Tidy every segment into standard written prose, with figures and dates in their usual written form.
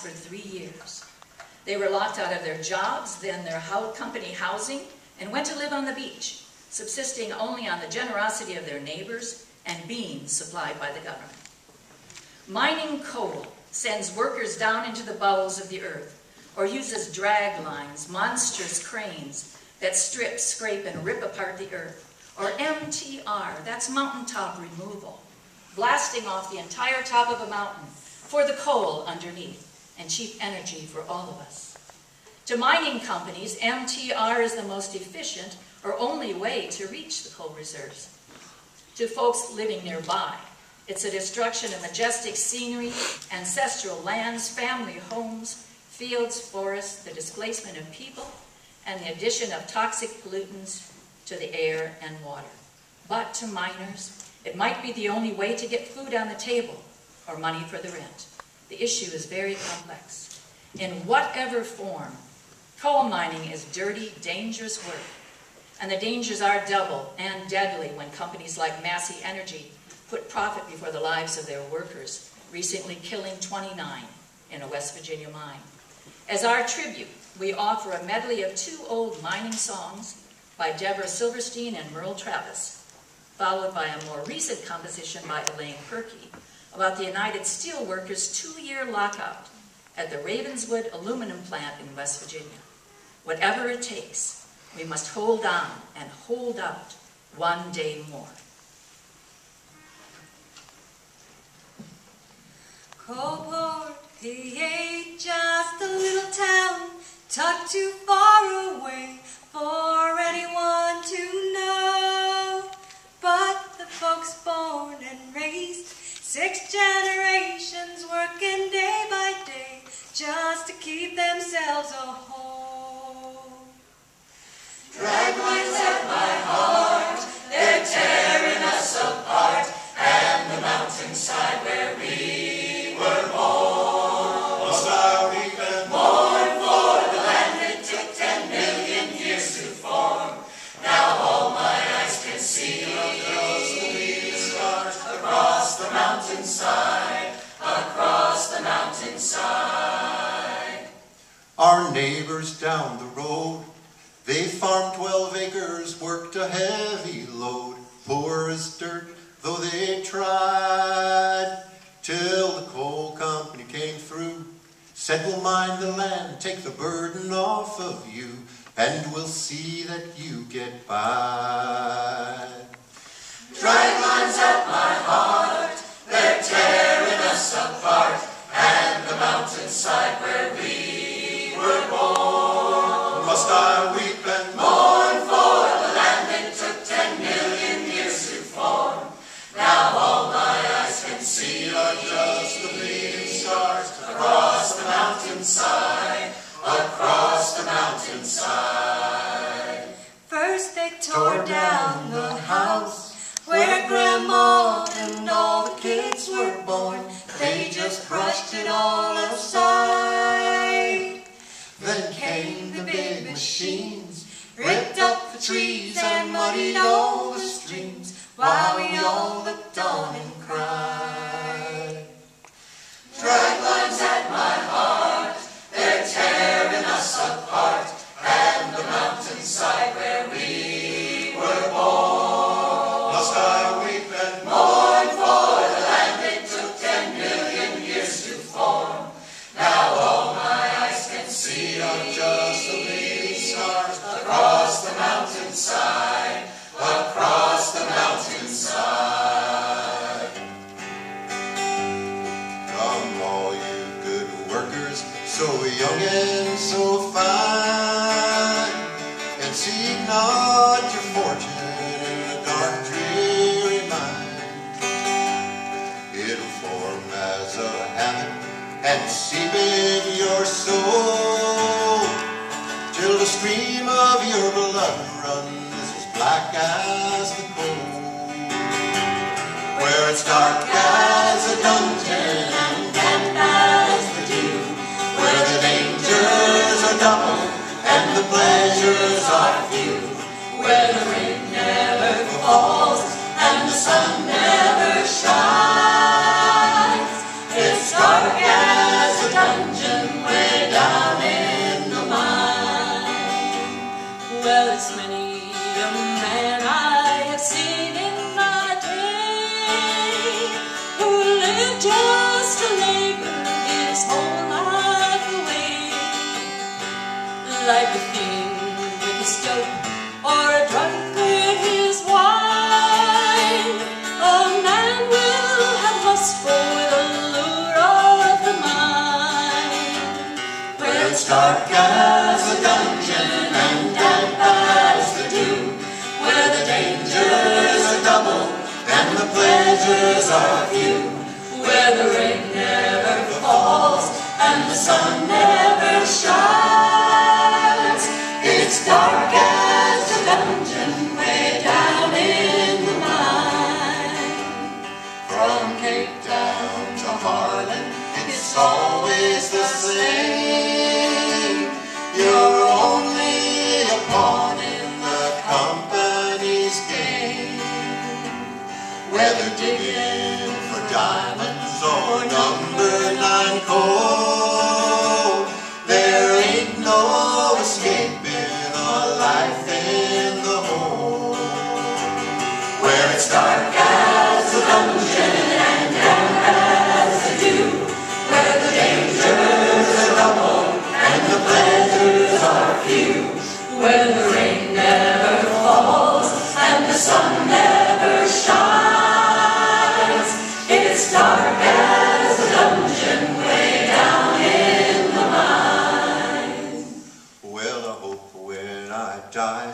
for 3 years. They were locked out of their jobs, then their company housing, and went to live on the beach, subsisting only on the generosity of their neighbors and beans supplied by the government. Mining coal sends workers down into the bowels of the earth, or uses draglines, monstrous cranes that strip, scrape, and rip apart the earth, or MTR, that's mountaintop removal, blasting off the entire top of a mountain for the coal underneath and cheap energy for all of us. To mining companies, MTR is the most efficient or only way to reach the coal reserves. To folks living nearby, it's a destruction of majestic scenery, ancestral lands, family homes, fields, forests, the displacement of people, and the addition of toxic pollutants to the air and water. But to miners, it might be the only way to get food on the table or money for the rent. The issue is very complex. In whatever form, coal mining is dirty, dangerous work. And the dangers are double and deadly when companies like Massey Energy put profit before the lives of their workers, recently killing 29 in a West Virginia mine. As our tribute, we offer a medley of 2 old mining songs by Deborah Silverstein and Merle Travis, followed by a more recent composition by Elaine Perkey about the United Steelworkers' 2-year lockout at the Ravenswood aluminum plant in West Virginia. Whatever it takes, we must hold on and hold out one day more. Coalport, PA, just a little town, tucked too far away for anyone to know. But the folks born and raised, 6 generations working day by day, just to keep themselves whole. Draglines at my heart, they're tearing us apart, and the mountainside where we were born. Must I weep and mourn for the land it took 10 million years to form? Now all my eyes can see the stars across the mountainside, across the mountainside. Our neighbors down the road, they farmed 12 acres, worked a heavy load, poor as dirt, though they tried, till the coal company came through, said we'll mine the land, take the burden off of you, and we'll see that you get by. Draglines at my heart, they're tearing us apart, and the mountainside where we were born. Must I weep and mourn for the land it took 10 million years to form? Now all my eyes can see just the bleeding stars across the mountainside, across the mountainside. First they tore down the house where Grandma and all the kids were born. They just brushed it all aside. Then came the big machines, ripped up the trees and muddied all the streams, while we all looked on and cried. Draglines at my heart, they're tearing us apart, and the mountainside where we were born. Must I weep and mourn for the land it took 10 million years to form? Now all my eyes can see just the bleeding stars across the mountainside, across the mountainside. Come all you good workers, so young and so fine, and seek not your fortune in a dark dreary mind. It'll form as a habit and seep in your soul, till the stream of your blood runs as black as the coal. Where it's dark as a dungeon and damp as the dew, where the dangers are double and the pleasures are few, Where the rain never falls and the sun never shines. It's dark as a dungeon it's dark as a dungeon and damp as the dew, where the dangers are double and the pleasures are few, where the rain never falls and the sun never shines. It's dark as a dungeon way down in the mine. From Cape Town to Harlan, it's always the same. You're only a pawn in the company's game. Whether digging for diamonds or number 9 coal, there ain't no escaping a life in the hole. Where it's dark as a dungeon and damp as a dew, where the dangers are double and the pleasures are few, where the rain never falls and the sun never shines. It's dark as a dungeon way down in the mine. Well, I hope when I die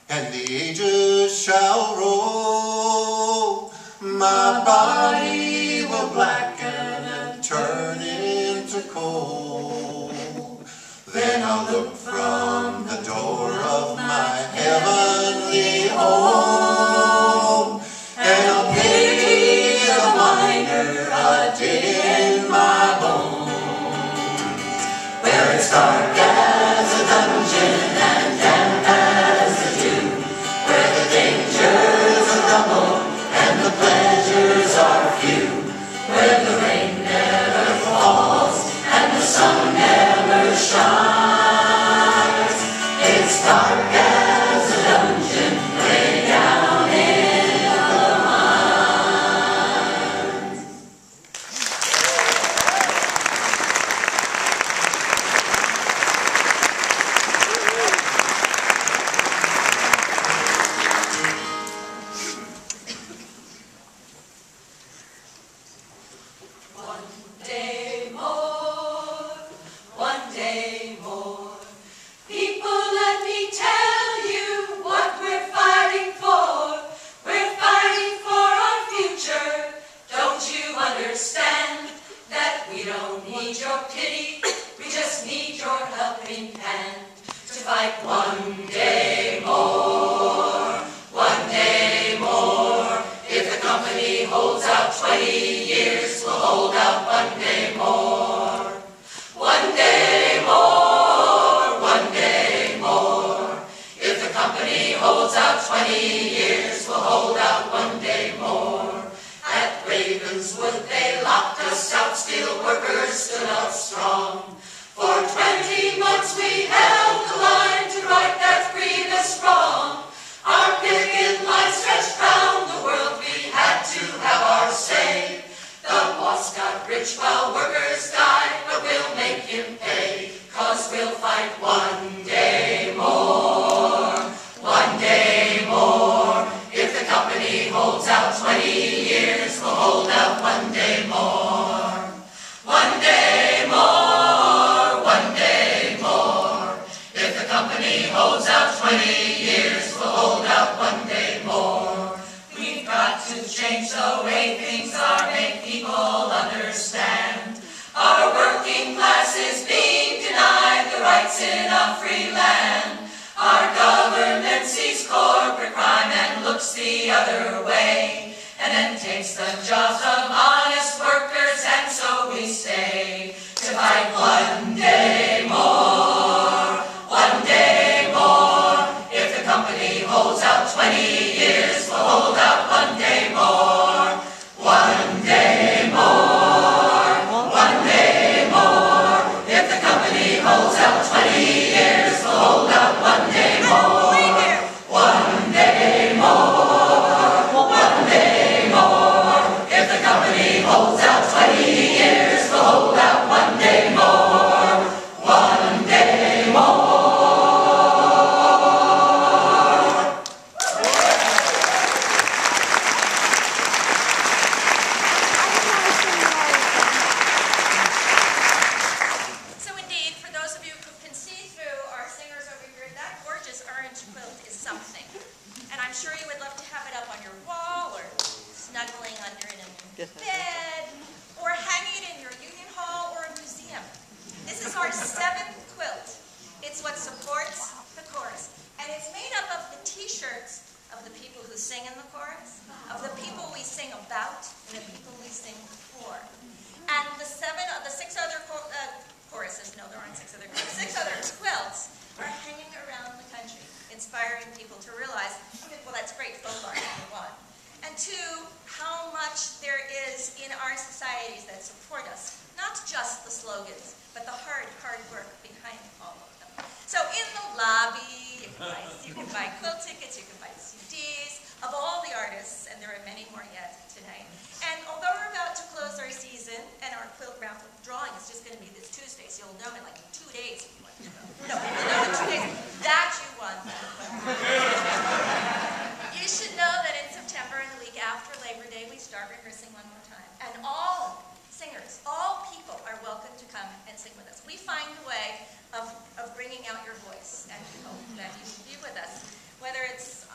and the ages shall roll, my body will blacken and turn into coal. Then I'll look from the door of my heavenly home, and I'll pity the miner a dig in my bones. Where it's dark as a dungeon and damp as a dew, where the dangers are double and the pleasures are few, where the rain never falls and the sun never shines. It's dark as a dungeon way down in the mine. One day more. People, let me tell you what we're fighting for. We're fighting for our future. Don't you understand that we don't need your pity? We just need your helping hand to fight one day more. One day more. If the company holds out 20 years, we'll hold out one day more. One day more. One day more. If the company holds out 20 years, we'll hold out one day more. At Ravenswood they locked us out, steel workers stood up strong. For 20 months we held the line to right that grievous wrong. Our picket line stretched round the world, we had to have our say. The boss got rich while workers died, but we'll make him pay, 'cause we'll fight one day more. One day more. If the company holds out 20 years, we'll hold out one day more. One day more. One day more. If the company holds out 20 years, we'll hold out one day more. We've got to change the way things are, make people understand. Our working class is being denied the rights in a 6 other quilts are hanging around the country, inspiring people to realize, well, that's great folk art, number one. And two, how much there is in our societies that support us. Not just the slogans, but the hard work behind all of them. So in the lobby, you can buy quilt tickets, you can buy CDs of all the artists, and there are many more yet tonight. And although we're about to close our season, and our quilt raffle drawing is just going to be this Tuesday, so you'll know in like 2 days if you want to go. No, you'll know in 2 days that you won. You should know that in September, and the week after Labor Day, we start rehearsing one more time. And all singers, all people are welcome to come and sing with us. We find a way of bringing out your voice, and we hope that you will be with us. Whether it's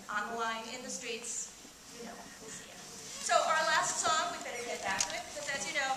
on the line, in the streets, you know, we'll see you. So our last song, we better get back to it, because as you know,